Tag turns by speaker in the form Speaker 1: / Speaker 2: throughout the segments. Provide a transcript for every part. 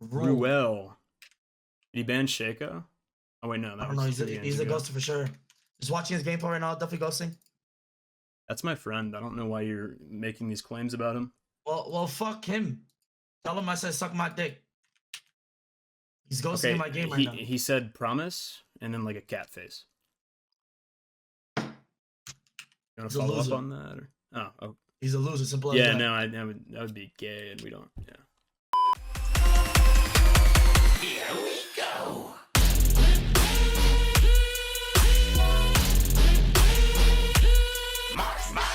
Speaker 1: Ruel. Did he ban Shaco? Oh wait, no.
Speaker 2: I don't know. He's a ghoster for sure. Just watching his gameplay right now. Definitely ghosting.
Speaker 1: That's my friend. I don't know why you're making these claims about him.
Speaker 2: Well, fuck him. Tell him I said suck my dick. He's ghosting in my game right now.
Speaker 1: He said promise and then like a cat face. You want to follow up on that? Or? Oh.
Speaker 2: He's a loser. Simple as that.
Speaker 1: Yeah, no, that would be gay, and we don't. Yeah.
Speaker 3: Here we go. March, march.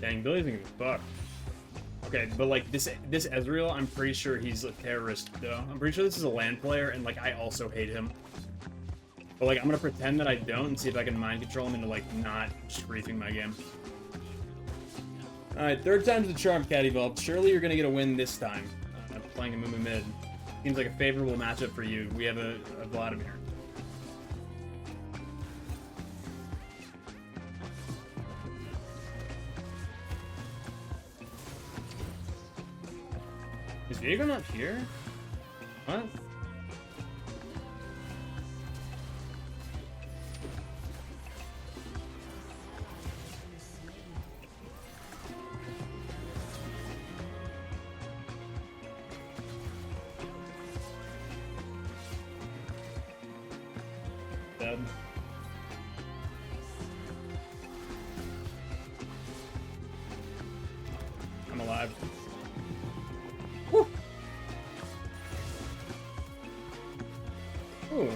Speaker 1: Dang, Billy doesn't give a fuck. Okay, but like this Ezreal, I'm pretty sure he's a terrorist though. I'm pretty sure this is a LAN player, and like I also hate him. But like I'm gonna pretend that I don't and see if I can mind control him into like not just griefing my game. Alright, third time's the charm, Cat Evolved. Surely you're gonna get a win this time. Playing a Mumu mid. Seems like a favorable matchup for you. We have a Vladimir. Is Viego not here? What? Dead. I'm alive. Woo! Ooh,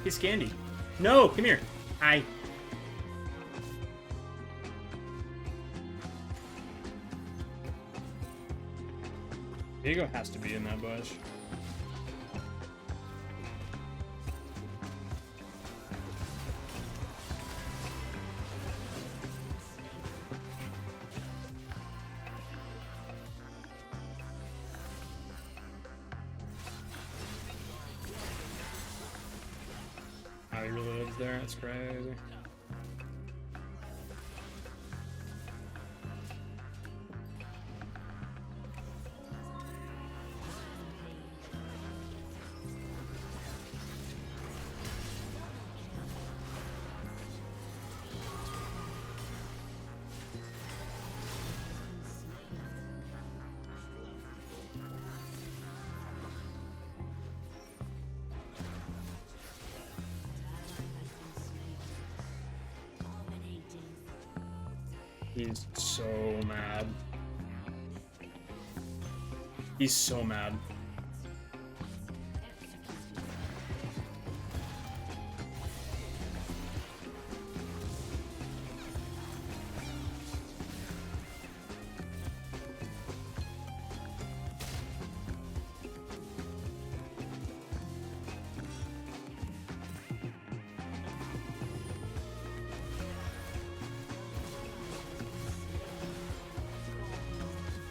Speaker 1: he's Candy. No, come here. Hi. Viego has to be in that bush. Oh, he really lives there? That's crazy. He's so mad. He's so mad.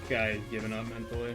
Speaker 1: Guy giving up mentally.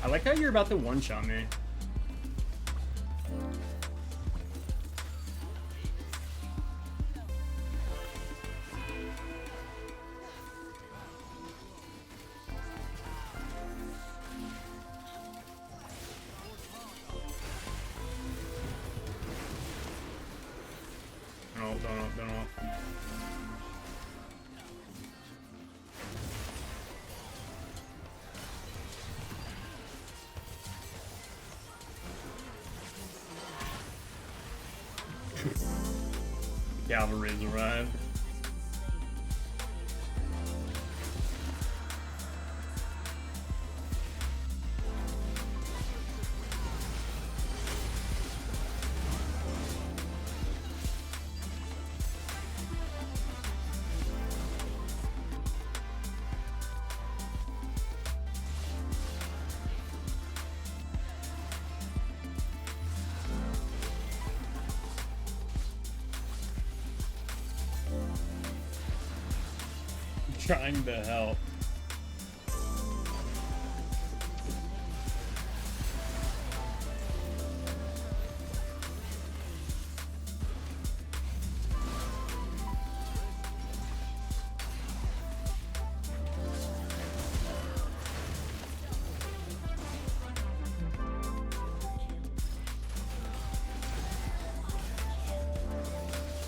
Speaker 1: I like how you're about to one-shot me. Don't. Cavalry's arrived. Trying to help.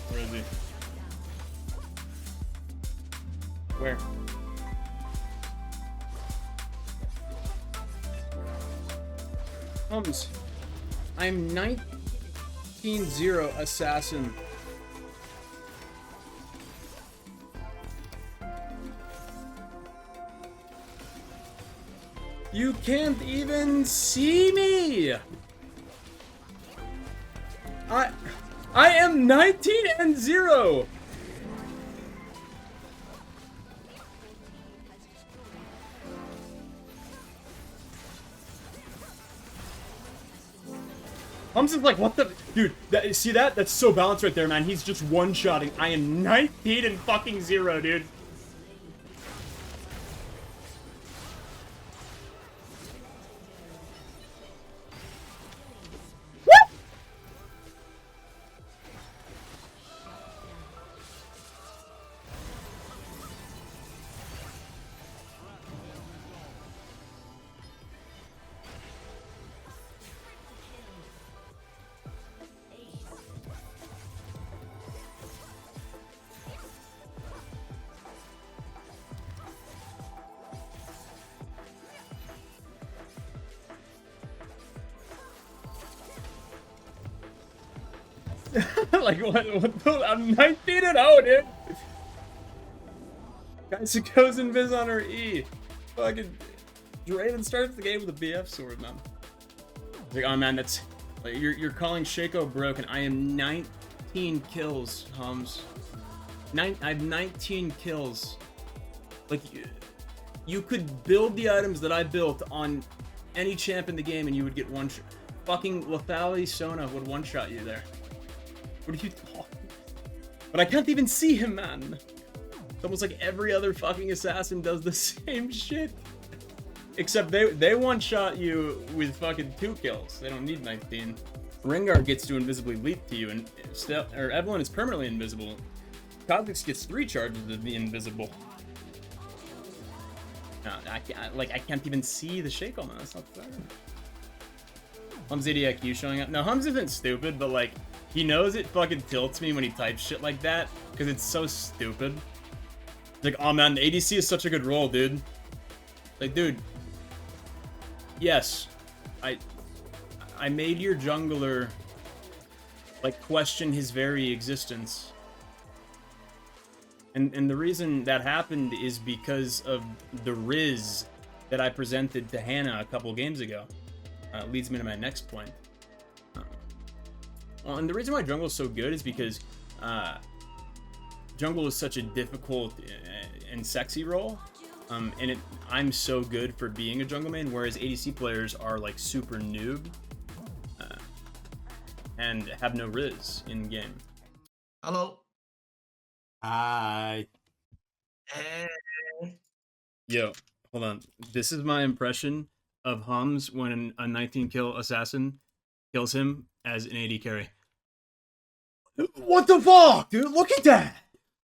Speaker 1: Where is he? Where? Humzh, I'm 19-0 assassin. You can't even see me. I am 19-0. Humzh is like, what the... Dude, see that? That's so balanced right there, man. He's just one-shotting. I am 19-0, dude. Like, what I'm 19-0, dude! Guys, it goes invis on her E. Fucking Draven starts the game with a BF sword, man. Like, oh man, that's... Like, you're calling Shaco broken. I am 19 kills, Humzh. I have 19 kills. Like, you could build the items that I built on any champ in the game and you would get one shot. Fucking Lethality Sona would one-shot you there. What are you talking? But I can't even see him, man. It's almost like every other fucking assassin does the same shit. Except they one-shot you with fucking 2 kills. They don't need 19. Rengar gets to invisibly leap to you, and Evelynn is permanently invisible. Kha'Zix gets 3 charges to be invisible. No, I can't even see the Shaco, man. That's not fair. Humzh ADIQ showing up. No, Humzh isn't stupid, but like, he knows it fucking tilts me when he types shit like that, because it's so stupid. Like, oh man, the ADC is such a good role, dude. Like, dude. Yes. I made your jungler, like, question his very existence. And the reason that happened is because of the Riz that I presented to Hannah a couple games ago. Leads me to my next point. And the reason why jungle is so good is because jungle is such a difficult and sexy role, and I'm so good for being a jungle main, whereas ADC players are like super noob and have no Riz in game.
Speaker 2: Hello.
Speaker 1: Hi.
Speaker 2: Hey.
Speaker 1: Yo, hold on. This is my impression of Humzh when a 19 kill assassin kills him as an AD carry. What the fuck, dude? Look at that.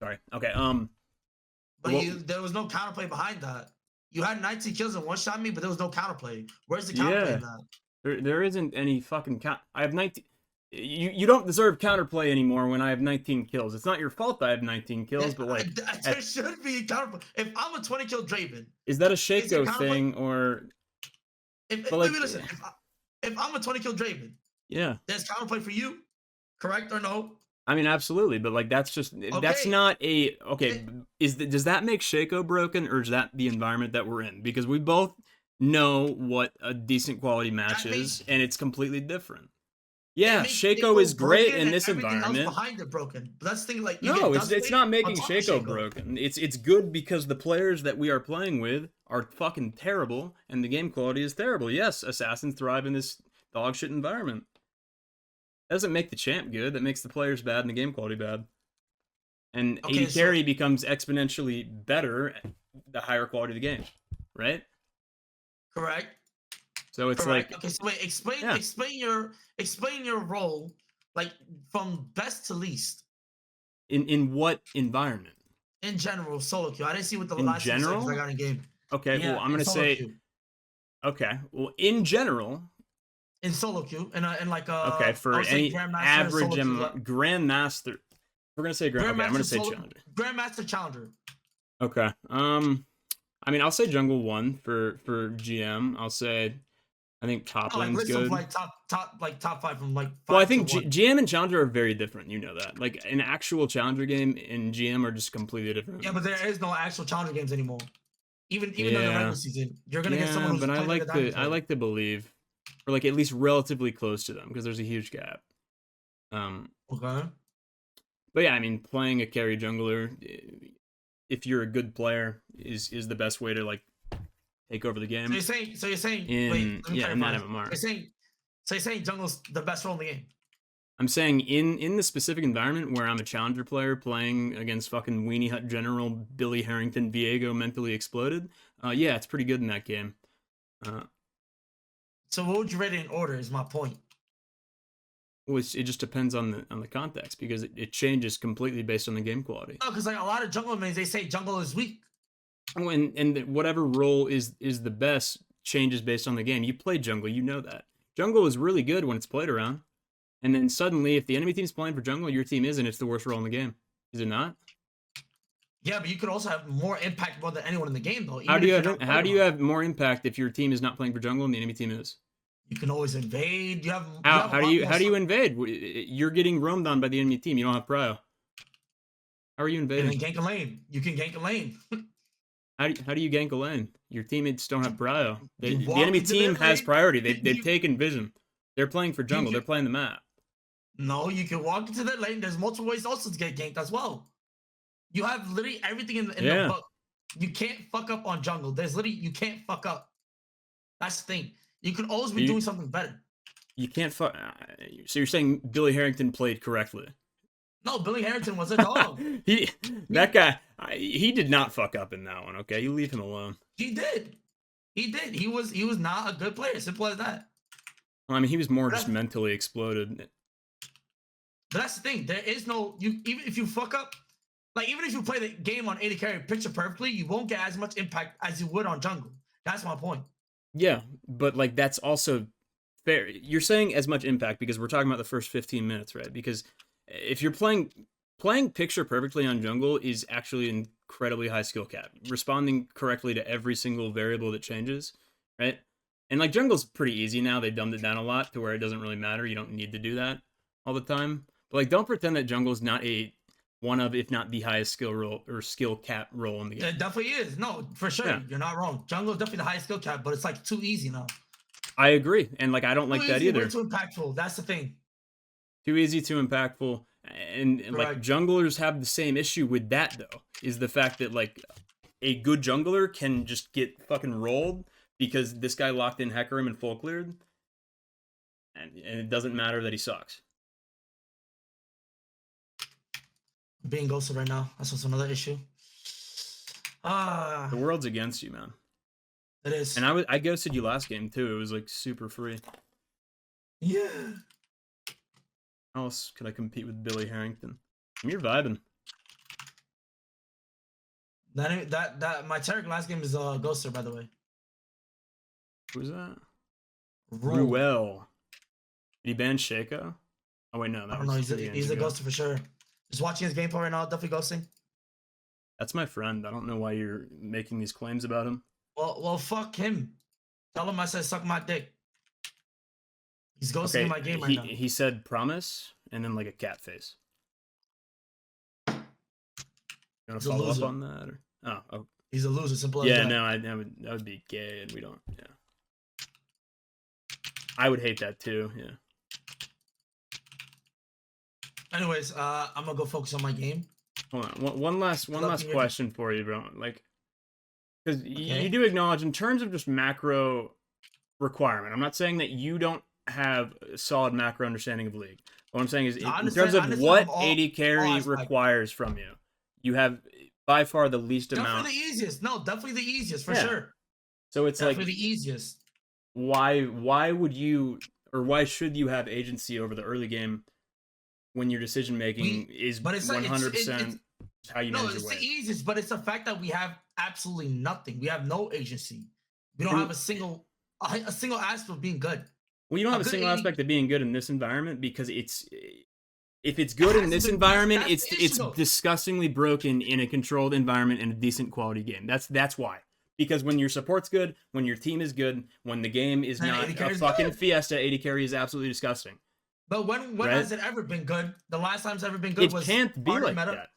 Speaker 1: Sorry. Okay.
Speaker 2: But there was no counterplay behind that. You had 19 kills and one shot me, but there was no counterplay. Where's the counterplay in that?
Speaker 1: There isn't any fucking count. I have 19. You don't deserve counterplay anymore when I have 19 kills. It's not your fault that I have 19 kills, but like
Speaker 2: there should be counterplay. If I'm a 20 kill Draven,
Speaker 1: is that a Shaco thing or?
Speaker 2: Listen, if I'm a 20 kill Draven,
Speaker 1: yeah,
Speaker 2: there's counterplay for you, correct or no?
Speaker 1: I mean, absolutely, but like that's just that's not a okay. Does that make Shaco broken, or is that the environment that we're in? Because we both know what a decent quality match is, and it's completely different. Yeah, Shaco is great in this environment.
Speaker 2: Else behind it broken, but that's the thing. Like
Speaker 1: no, it's not making Shaco broken. It's good because the players that we are playing with are fucking terrible, and the game quality is terrible. Yes, assassins thrive in this dog shit environment. That doesn't make the champ good. That makes the players bad and the game quality bad. And AD carry becomes exponentially better the higher quality of the game, right?
Speaker 2: Correct.
Speaker 1: So it's like
Speaker 2: okay. So wait, explain your role, like from best to least.
Speaker 1: In what environment?
Speaker 2: In general, solo queue. I didn't see what the last seconds I got in game.
Speaker 1: Okay, well I'm gonna say. Queue. Okay, well in general.
Speaker 2: In solo queue, and like
Speaker 1: okay, for any average grandmaster, we're gonna say okay, I'm gonna say challenger.
Speaker 2: Grandmaster challenger.
Speaker 1: Okay. I mean, I'll say jungle 1 for GM. I'll say, I think top lane's good.
Speaker 2: Like top 5 from like. 5
Speaker 1: well, I think GM and challenger are very different. You know that. Like an actual challenger game and GM are just completely different.
Speaker 2: Yeah, but there is no actual challenger games anymore. Even in the regular season, you're gonna get someone who's.
Speaker 1: But I like to believe. Or like at least relatively close to them because there's a huge gap.
Speaker 2: Okay.
Speaker 1: But yeah, I mean, playing a carry jungler, if you're a good player, is the best way to like take over the game.
Speaker 2: So you're saying
Speaker 1: in that MMR.
Speaker 2: You're saying jungle's the best role in the game.
Speaker 1: I'm saying in the specific environment where I'm a challenger player playing against fucking Weenie Hut General Billy Harrington Viego mentally exploded. Yeah, it's pretty good in that game.
Speaker 2: So what would you rate it in order is my point.
Speaker 1: Well, it just depends on the context because it changes completely based on the game quality.
Speaker 2: No, because like a lot of jungle mains, they say jungle is weak.
Speaker 1: And whatever role is the best changes based on the game. You play jungle, you know that. Jungle is really good when it's played around. And then suddenly, if the enemy team's playing for jungle, your team isn't, it's the worst role in the game. Is it not?
Speaker 2: Yeah, but you could also have more impact more than anyone in the game, though.
Speaker 1: How do you have more impact if your team is not playing for jungle and the enemy team is?
Speaker 2: You can always invade.
Speaker 1: How do you invade? You're getting roamed on by the enemy team. You don't have prio. How are you invading?
Speaker 2: You can gank a lane. You can gank a lane.
Speaker 1: How do you gank a lane? Your teammates don't have prio. The enemy team has priority. They've taken vision. They're playing for jungle. They're playing the map.
Speaker 2: No, you can walk into that lane. There's multiple ways also to get ganked as well. You have literally everything in the book. You can't fuck up on jungle. You can't fuck up. That's the thing. You can always be doing something better.
Speaker 1: You can't fuck. So you're saying Billy Harrington played correctly?
Speaker 2: No, Billy Harrington was a dog.
Speaker 1: That guy, he did not fuck up in that one. Okay, you leave him alone.
Speaker 2: He did. He was not a good player. Simple as that.
Speaker 1: Well, I mean, he was more just mentally exploded.
Speaker 2: But that's the thing. There is no even if you fuck up. Like, even if you play the game on AD carry picture perfectly, you won't get as much impact as you would on jungle. That's my point.
Speaker 1: Yeah, but, like, that's also fair. You're saying as much impact because we're talking about the first 15 minutes, right? Because if you're playing picture perfectly on jungle is actually an incredibly high skill cap. Responding correctly to every single variable that changes, right? And, like, jungle's pretty easy now. They dumbed it down a lot to where it doesn't really matter. You don't need to do that all the time. But, like, don't pretend that jungle's not one of, if not the highest skill role or skill cap role in the game.
Speaker 2: It definitely is. No, for sure. Yeah. You're not wrong. Jungle is definitely the highest skill cap, but it's like too easy now.
Speaker 1: I agree. And like, I don't like that either.
Speaker 2: Too impactful. That's the thing.
Speaker 1: Too easy, too impactful. And like junglers have the same issue with that though, is the fact that like a good jungler can just get fucking rolled because this guy locked in Hecarim and full cleared. And it doesn't matter that he sucks.
Speaker 2: Being ghosted right now. That's also another issue.
Speaker 1: The world's against you, man.
Speaker 2: It is.
Speaker 1: And I ghosted you last game too. It was like super free.
Speaker 2: Yeah.
Speaker 1: How else could I compete with Billy Harrington? You're vibing.
Speaker 2: That my Tarek last game is Ghoster, by the way.
Speaker 1: Who's that?
Speaker 2: Rule.
Speaker 1: Ruel. Did he ban Shaco? Oh wait, no,
Speaker 2: I
Speaker 1: that
Speaker 2: don't know.
Speaker 1: was
Speaker 2: He's a Ghoster for sure. Just watching his gameplay right now, definitely ghosting.
Speaker 1: That's my friend. I don't know why you're making these claims about him.
Speaker 2: Well, fuck him. Tell him I said suck my dick. He's ghosting in my game right now.
Speaker 1: He said promise and then like a cat face. You want to follow up on that? Or? Oh,
Speaker 2: he's a loser. Simple as
Speaker 1: yeah,
Speaker 2: that.
Speaker 1: no, that would be gay, and we don't. Yeah, I would hate that too. Yeah.
Speaker 2: Anyways, I'm gonna go focus on my game.
Speaker 1: Hold on, one last question for you, bro. Like, because
Speaker 2: Okay.
Speaker 1: you do acknowledge in terms of just macro requirement. I'm not saying that you don't have a solid macro understanding of League. What I'm saying is, in terms of what AD carry requires from you, you have by far the least amount.
Speaker 2: Definitely the easiest. No, definitely the easiest for sure.
Speaker 1: So it's
Speaker 2: definitely
Speaker 1: like
Speaker 2: the easiest.
Speaker 1: Why would you, or why should you have agency over the early game when your decision making is 100% how you manage your way?
Speaker 2: No, it's the easiest, but it's the fact that we have absolutely nothing. We have no agency. We don't have a single aspect of being good.
Speaker 1: Well, you don't have a single aspect of being good in this environment because if it's good in this environment, it's disgustingly broken in a controlled environment and a decent quality game. That's why. Because when your support's good, when your team is good, when the game is not a fucking fiesta, AD carry is absolutely disgusting.
Speaker 2: But when has it ever been good? The last time it's ever been good was
Speaker 1: it can't be like that.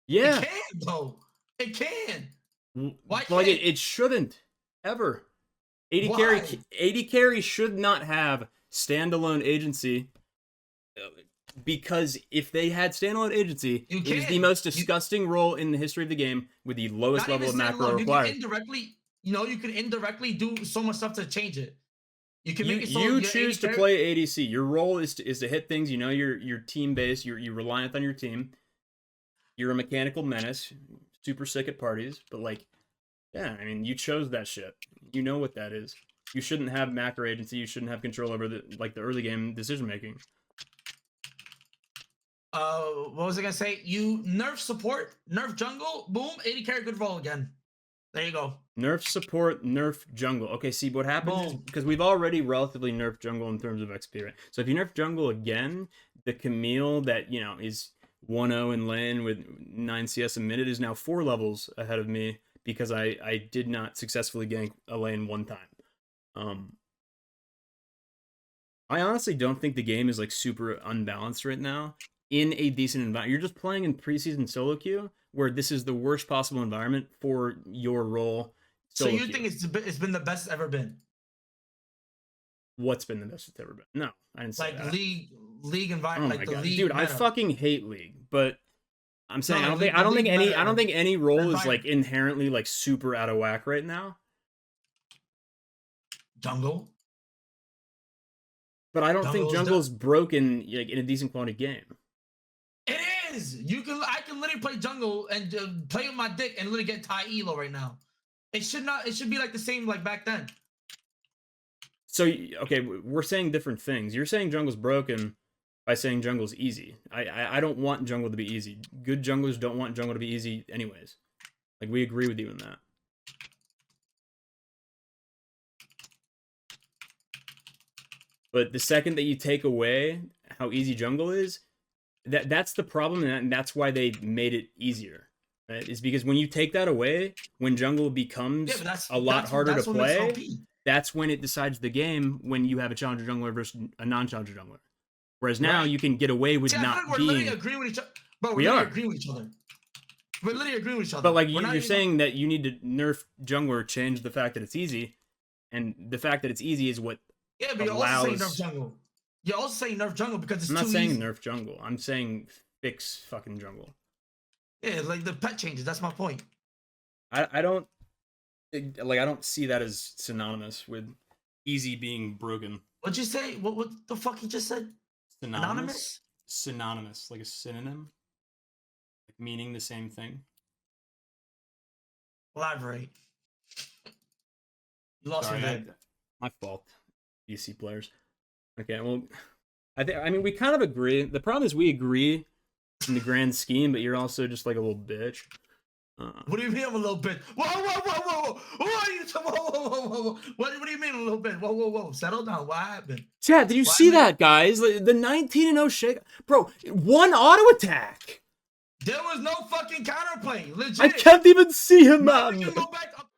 Speaker 1: Yeah.
Speaker 2: It can though. It can.
Speaker 1: Why can't it shouldn't ever. AD carry should not have standalone agency, because if they had standalone agency, it is the most disgusting role in the history of the game with the lowest level of macro required.
Speaker 2: You can indirectly do so much stuff to change it. You can make it so
Speaker 1: you choose to play ADC. Your role is to hit things. You know your team base. You're reliant on your team. You're a mechanical menace. Super sick at parties, but like, yeah, I mean, you chose that shit. You know what that is. You shouldn't have macro agency. You shouldn't have control over the early game decision making.
Speaker 2: What was I gonna say? You nerf support, nerf jungle, boom, AD carry good roll again. There you go.
Speaker 1: Nerf support, nerf jungle. Okay, see what happens is, because we've already relatively nerfed jungle in terms of XP, right? So if you nerf jungle again, the Camille that is 1-0 in lane with 9 CS a minute is now 4 levels ahead of me because I did not successfully gank a lane one time. I honestly don't think the game is like super unbalanced right now in a decent environment. You're just playing in preseason solo queue where this is the worst possible environment for your role.
Speaker 2: So you think it's been the best it's ever been?
Speaker 1: What's been the best it's ever been? No, I didn't say that.
Speaker 2: Like league environment.
Speaker 1: Oh
Speaker 2: like
Speaker 1: my
Speaker 2: the
Speaker 1: God.
Speaker 2: league.
Speaker 1: Dude, I fucking hate League, but I'm saying I don't think any role is like inherently like super out of whack right now.
Speaker 2: Jungle.
Speaker 1: But I don't think jungle's broken like in a decent quality game.
Speaker 2: It is. I can literally play jungle and play with my dick and literally get tie elo right now. It should not. It should be like the same like back then.
Speaker 1: So okay, we're saying different things. You're saying jungle's broken by saying jungle's easy. I don't want jungle to be easy. Good junglers don't want jungle to be easy anyways. Like, we agree with you in that. But the second that you take away how easy jungle is, that's the problem, and that's why they made it easier. Right? Is because when you take that away, when jungle becomes a lot harder to play, that's when it decides the game, when you have a challenger jungler versus a non-challenger jungler. Whereas now you can get away with not being...
Speaker 2: We're literally agreeing with each other. Bro, we are agreeing with each other. We're literally agreeing with each other.
Speaker 1: But like you're saying that you need to nerf jungler, change the fact that it's easy, and the fact that it's easy is what
Speaker 2: but you're also saying nerf jungle. You're also saying nerf jungle because it's too easy.
Speaker 1: I'm not saying nerf jungle. I'm saying fix fucking jungle.
Speaker 2: Yeah, like the pet changes. That's my point.
Speaker 1: I don't see that as synonymous with easy being broken.
Speaker 2: What'd you say? What the fuck you just said?
Speaker 1: Synonymous? Synonymous, like a synonym, like meaning the same thing.
Speaker 2: Elaborate. You lost
Speaker 1: Sorry,
Speaker 2: your leg.
Speaker 1: my fault. DC players. Okay, well, I mean, we kind of agree. The problem is we agree in the grand scheme, but you're also just like a little bitch.
Speaker 2: What do you mean I'm a little bit? Whoa, whoa, whoa, whoa, whoa! Whoa. What do you mean a little bit? Whoa. Settle down. What happened?
Speaker 1: Chat, did you see that, guys? The 19-0 Shaco. Bro, one auto attack.
Speaker 2: There was no fucking counterplay. Legit.
Speaker 1: I can't even see him,
Speaker 2: No,
Speaker 1: man.
Speaker 2: you go back up.